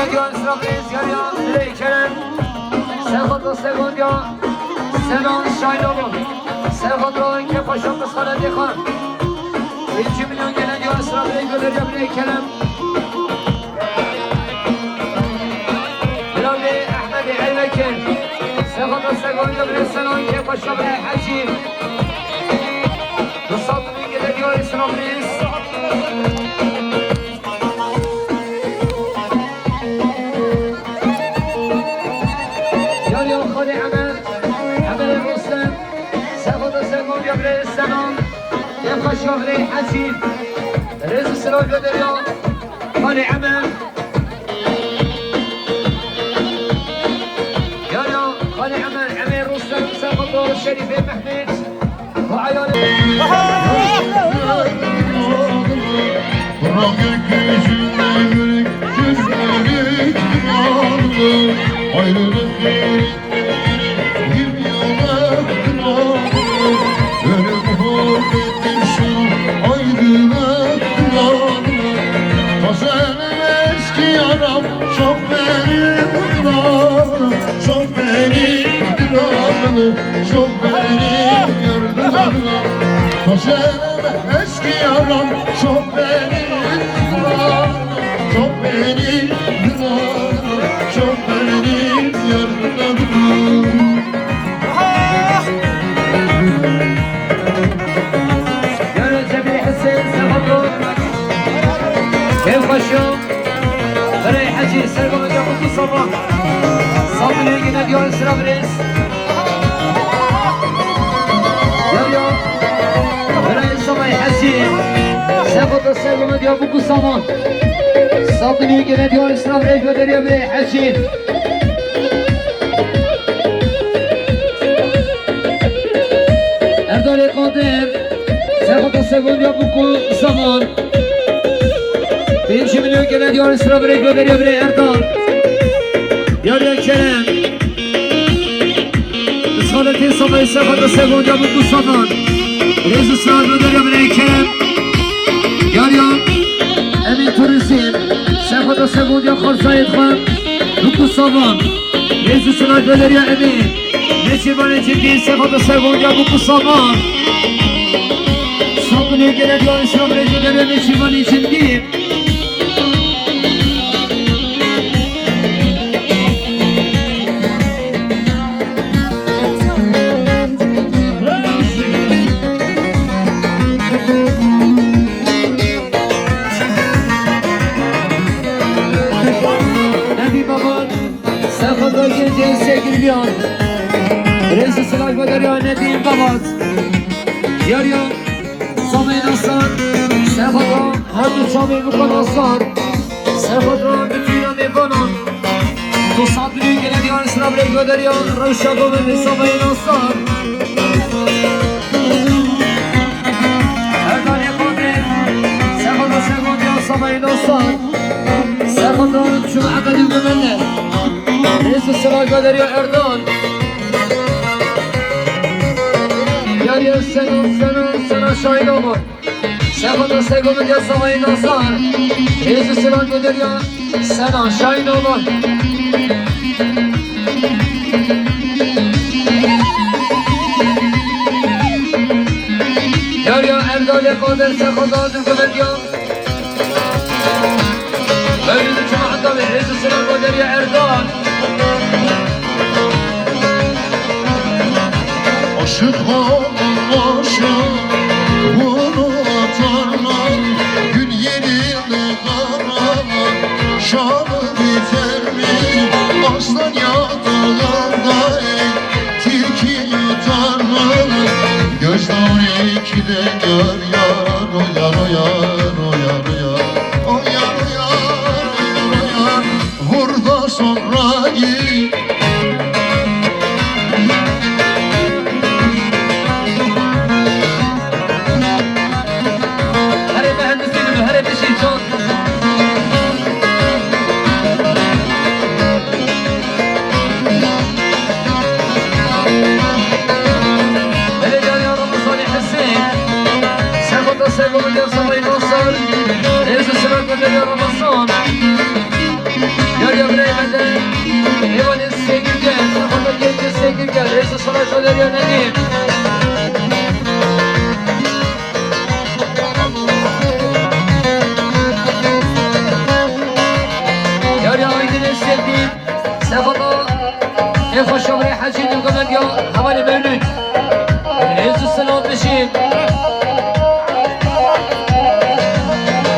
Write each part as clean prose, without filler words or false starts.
geliyor sıramız yarıya Dilek Kerem Serhat'la Segonya Senan Şahinolu Serhat'la Kepaşan Kıskana Dekan 2 milyon geliyor sıramız geliyor Dilek Kerem Bilal Ahmet Elbekir Serhat'la Segonya Senan Kepaşan Hacı Nusat'ın geliyor sıramız خالي عمل الرسم ساخد السلمان يبري السنان يبقى شغلي حسين رئيس السلام بدريا خالي عمل يا خالي عمل الرسم ساخد الشريف محمد وعيال Çok benim yardımlarına Taşenem eski yaram Çok benim yardımlarına Çok benim yardımlarına Çok benim yardımlarına Yarın Hüseyin Sefatun Kevbaşım Kırıy Hacı Sergamı Yakutlu Sabah Sabri'ye yine diyor sıra biriz Sefat'ı sevgimi diyor bu kusaman Sabri'ye yine diyor İslam Rejbe deriyor bir Hacı Erdal Kadir Sefat'ı sevgimi diyor bu kusaman 1 milyon gene diyor İslam Rejbe deriyor bir Erdal Yarıya Kerem Isfaletin Sabah'ı Sefat'ı sevgimi diyor bu kusaman Reis İslam deriyor bir Kerem Yarıya Emin Turizm Sefat'ı sevgimi diyor Kharsayet Khan bu kusaman Reis İslam deriyor Emin Neçirvan için değil Sefat'ı sevgimi diyor bu kusaman Sabri'ye gene diyor İslam Rejbe deriyor Neçirvan için değil Sevgiliyan Reis Sılaç Badariya Nedim Babat Yarıyan Samayın Aslan Serhat'ın Harbi Samayın Mukan Aslan Serhat'ın Bütüyan Evanan Tu Sabri'ye gelen diyan Sılaç Badariya Ruşadon'un Samayın Aslan Erdal Ekadir Serhat'ın Serhat'ın Samayın Aslan Serhat'ın Cuma'da Düğmemenler Reis Sılaç Badariya Erdoğan Yarıya Senan şahit olma Serhat'ın Segom'un yasamayı nazar Reis Sılaç Badariya Senan şahit olma Yarıya Erdal Ekadir Serhat'ın Düğmemenler Öylüdür Cuma'da Reis Sılaç Badariya Erdoğan Aşık olmuşum bunu atarlar Gün yerinde karalar şanı biter mi Aslan yatağında tilki yutarlar Göz nuru ikide yar yar o yar o yar o yar o yar O yar o yar o yar vur da sonra git Sevgili Samayı Nasar چه خوش آمری حجی نگمن یا حمل مولود رئیس السلام بشیم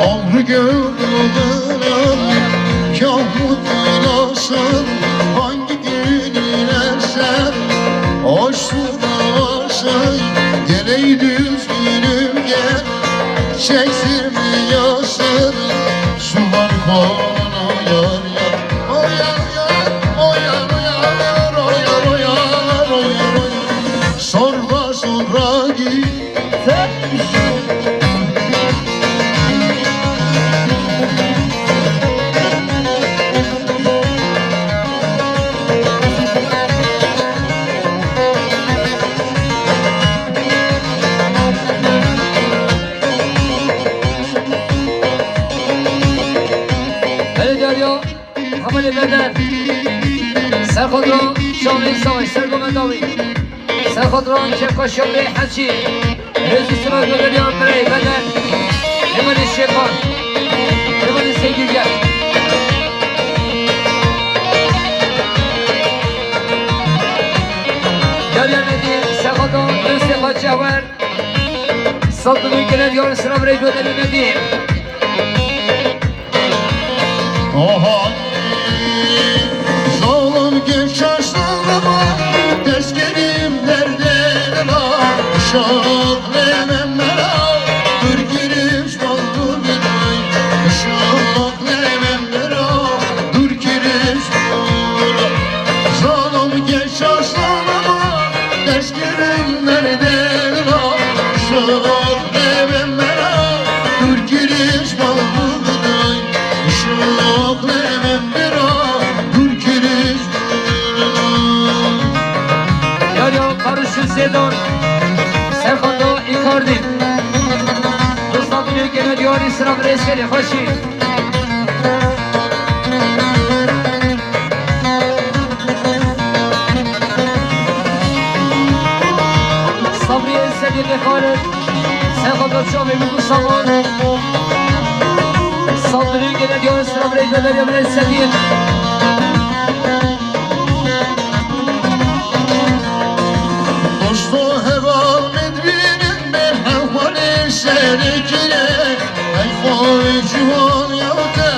Ağrı gönlüm yağmur dilasın hangi gün inersen aşkına varsın geley düzgünüm gel çeksin yasın sular kanayar yar o yar yar o yar o yar o yar o yar o yar o yar sorma sonra git حمل بدن سر خود را شامل سای سر گمنداوی سر خود را چپا شامل حچی رزی سرای بگریان برای بدن نمان شیپان نمان سیگیگر داریا ندیم سر خود را دوست خود جوار صد میکنه یار سرم برای بدن ندیم Oha Zalım genç yaşlarıma Tezkerim nerede var Şah lememmera Dur girip ballı bilay Şah lememmera Dur girip ballı Zalım genç yaşlarıma Tezkerim nerede var Şah lememmera Dur girip ballı bilay Şah lememmera Dur girip Zedon Serkhanda Icardi Dostan biliyor gene diyor İslam reisleri Faşi Sabriye Sedir Dekhalet Serkhanda Çami Buku Saman Dostan biliyor gene diyor İslam reisleri Emre Sedir Ey civan yavta,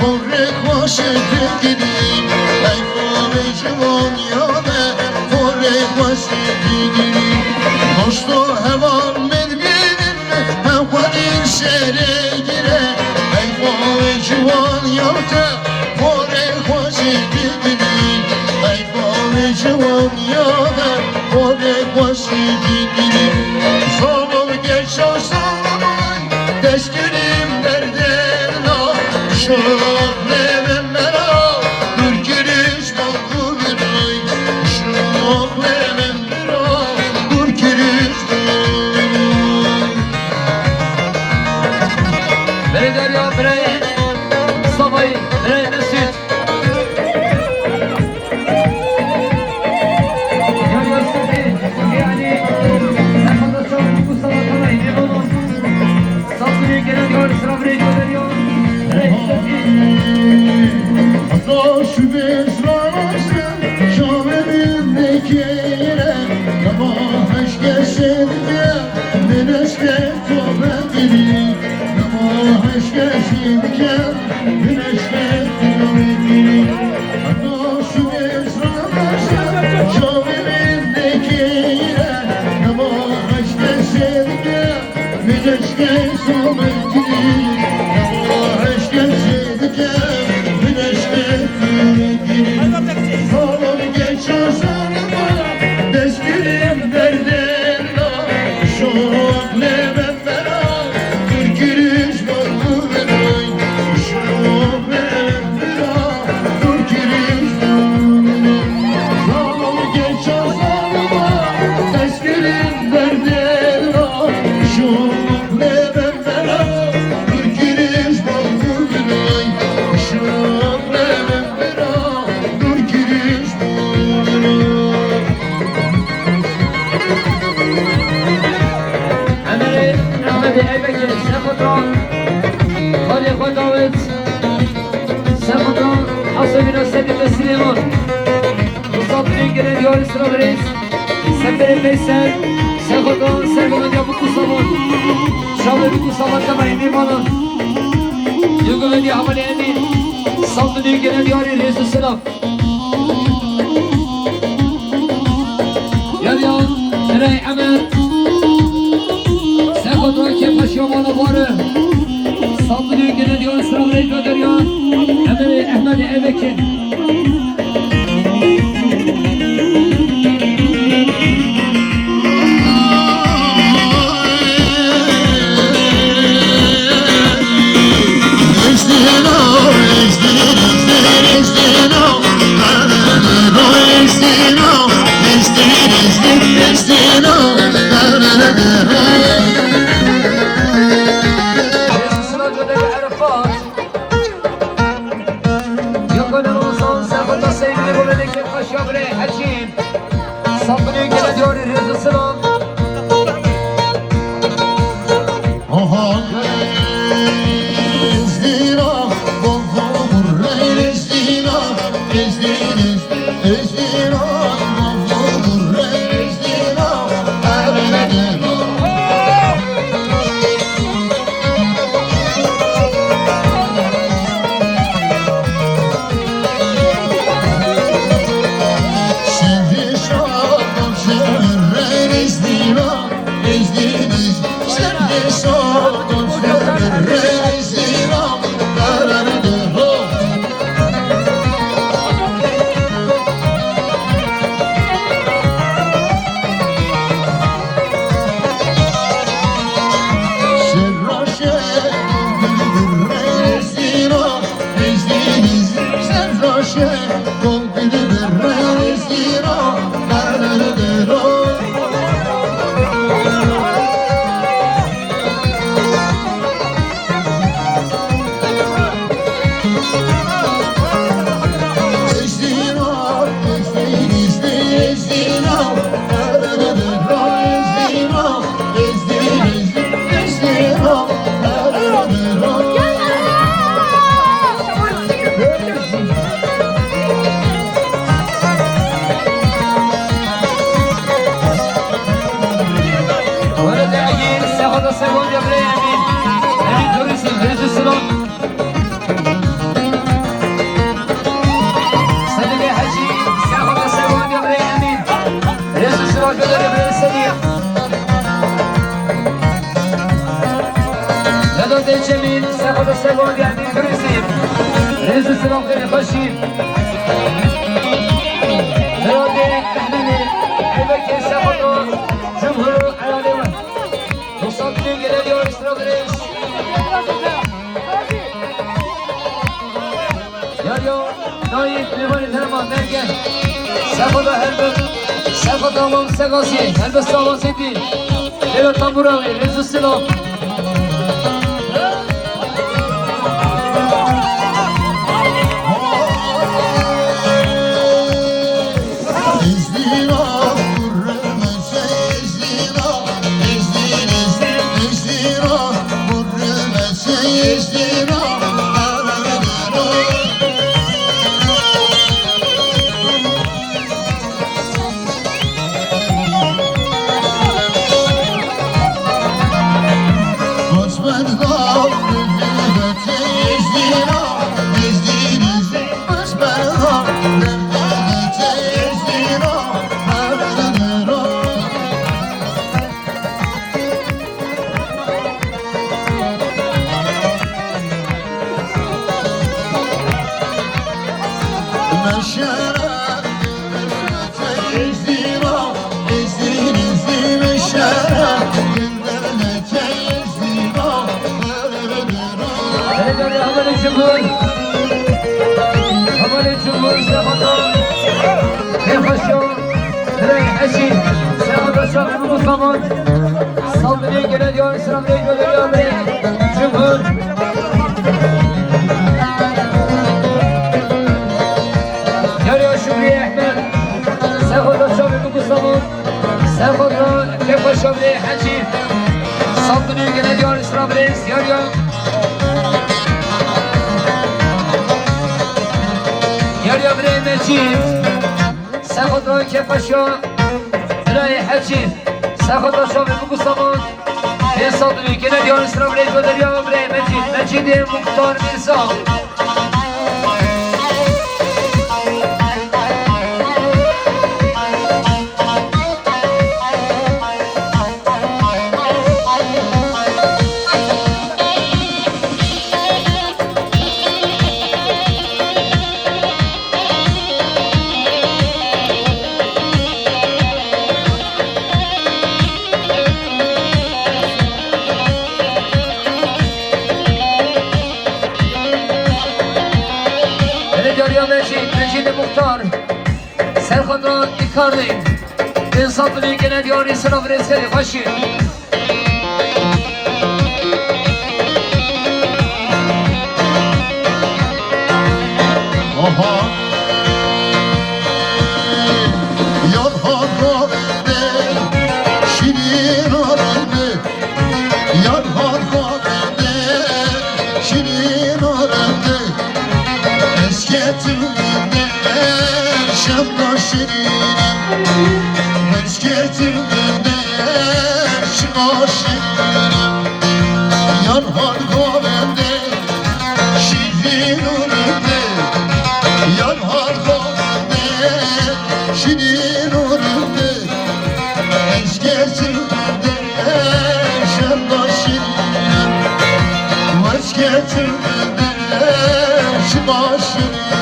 forrek başete gireyim Ey civan yavta, forrek başete gireyim Dostu heval medbenim, hevvalin şehre gire Ey civan yavta, forrek başete gireyim Ey civan yavta, forrek başete gireyim Zaman geç olsan Teşkirim nereden o Şah lememmera Dur giriş balkı biray Şah lememmera Dur giriş Bire Derya, bire Mustafa'yı, bire Mesut Derya Sıfır, yani Serkhanda Çavuk Mustafa Kalay, Emanus Sabriye gelen diyor, sıra buraya gönderiyor. Reis Sefi gelen diyor İsrail'in Seferi Veysel Seko'dan Seko'dan ya bu kusamon Şavli bu kusamon da emin olun Yugulun ya hamale emin Saldırıya gelen diyor Resul Selam Yarıyor Eray Emel Seko'dan kepaş yomana varı Saldırıya gelen diyor İsrail'in gönderiyor Emel Ahmet'i Evekin جميل ساخذ السلام يعني كريسيم رئيس السلام غير خشيم نرادي تحميني عبك ساخذ جمهور على توصل لي قال لي اشترك رئيس يا اليوم نايف لمن الهرمان نرجع ساخذ هلبس ساخذ امام سقاسي هلبس سقاسي دي لما تنبراوي رئيس السلام Saldırıya gelen diyor İslam'da gönderiyor Cumhur Yarıyor Şükrü Ahmet Seko'da Şabibi Mustafa Seko'da Kefa Şabibi Hacı Saldırıya gelen diyor İslam'da yarıyor Yarıyor Bre Mecid ساخد روی که پشو درای حجی ساخد رو شامل بگو سامان حساب دوی که ندیان اسلام رید و دریا و برای مجید مختار میرزا مجید مختار سرخان را ایکاردیم انسان بودی که ندیانی سلام ریز کردی خوشی یاد ها گفته شیرین آرنده یاد ها گفته شیرین آرنده اسکتونه شب شیرینم اسکتونه شب شیرینم یاد ها گفته شیرین آرنده یاد ها گفته شیرین آرنده اسکتونه شب شیرینم اسکتونه شب شیرینم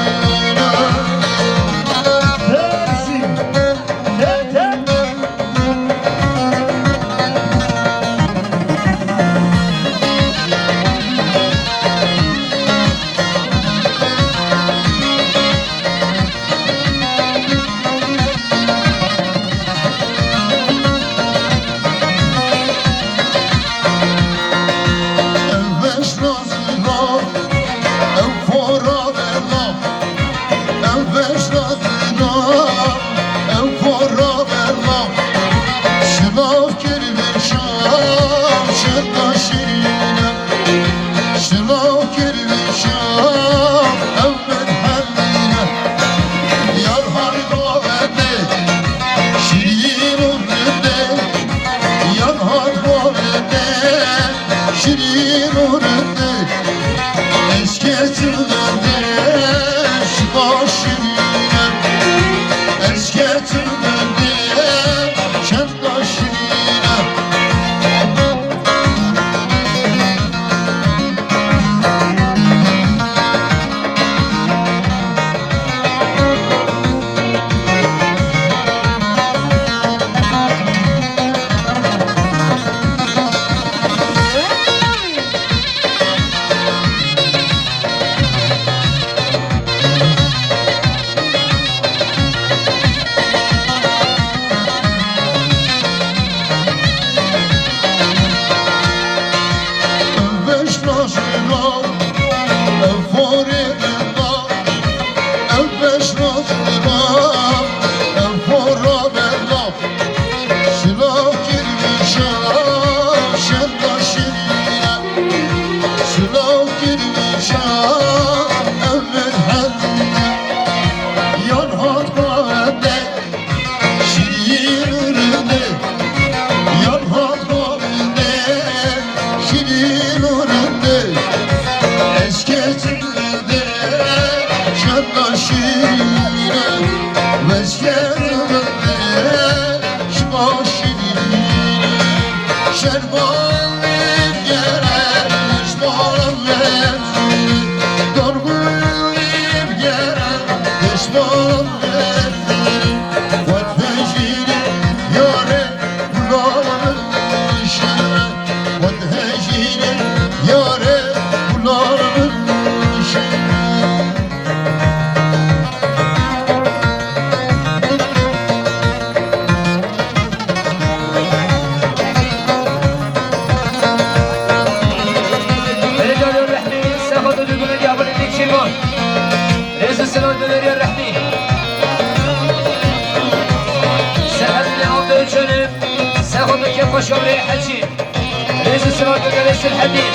شیرین آرنده اسکتونه شما شیرینم اسکتونه چند شیرینم شوري حجي ليس السماء ليس الحديد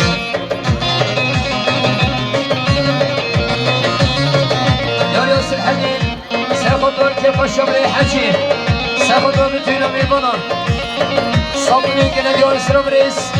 يا ريس الحديد سياخد دور که پاشمره حجی سخت و میتونم میبانم صابونی که ندیار سرم ریس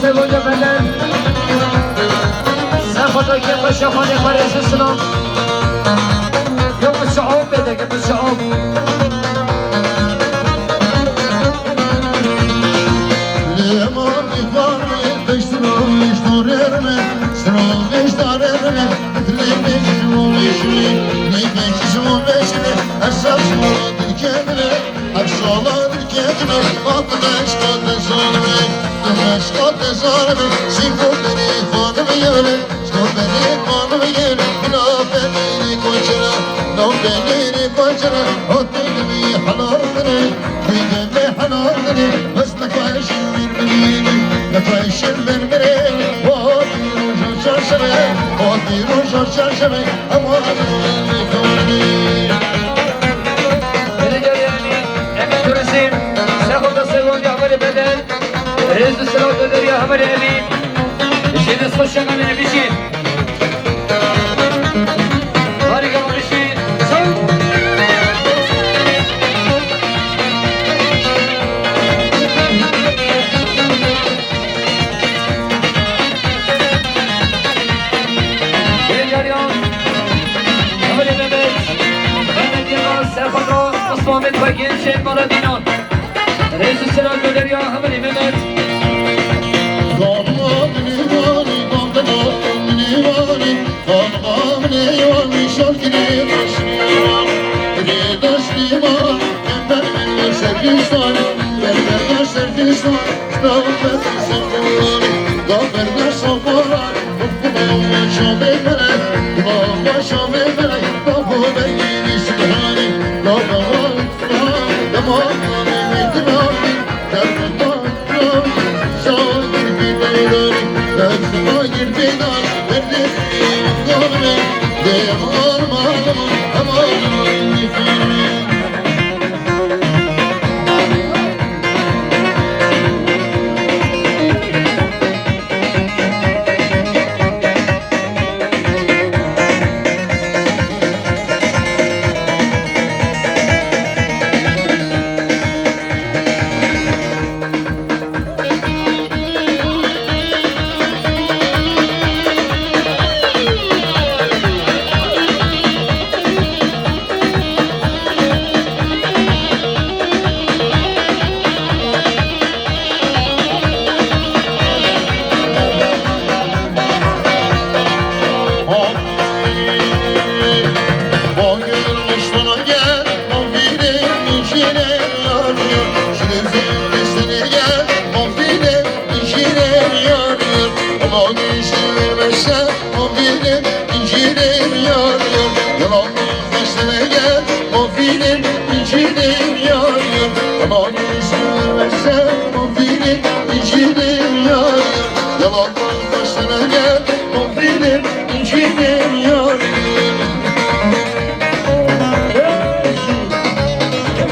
سخدا بدن سخدا که بشخانه خارج اسلام یا بشعاب بده که بشعاب لیمان می‌خوری بشترویش دوررمه سراغش داررمه دلیمش شمولشی نیمش شمولشی اشرف شمولد kendine akşamlar kendine atmış kadar zorbe dönmüş kadar zorbe şimdi beni kanımı yöre beni kanımı yöre no beni koçara no beni koçara otimi halalını gideme halalını hızlı kaşın bir kaşın bir o bir şaşırı o bir şaşırı ama رئيس السلام الدولي أحمد أمين بشين الصوشة من بشين طارق أبو بشين صوت بين جاريان أحمد ممت محمد يغاز سرخطرة مصمامت وكين شين مرادينان رئيس السلام الدولي أحمد ممت Aman yüzü versen o filin içine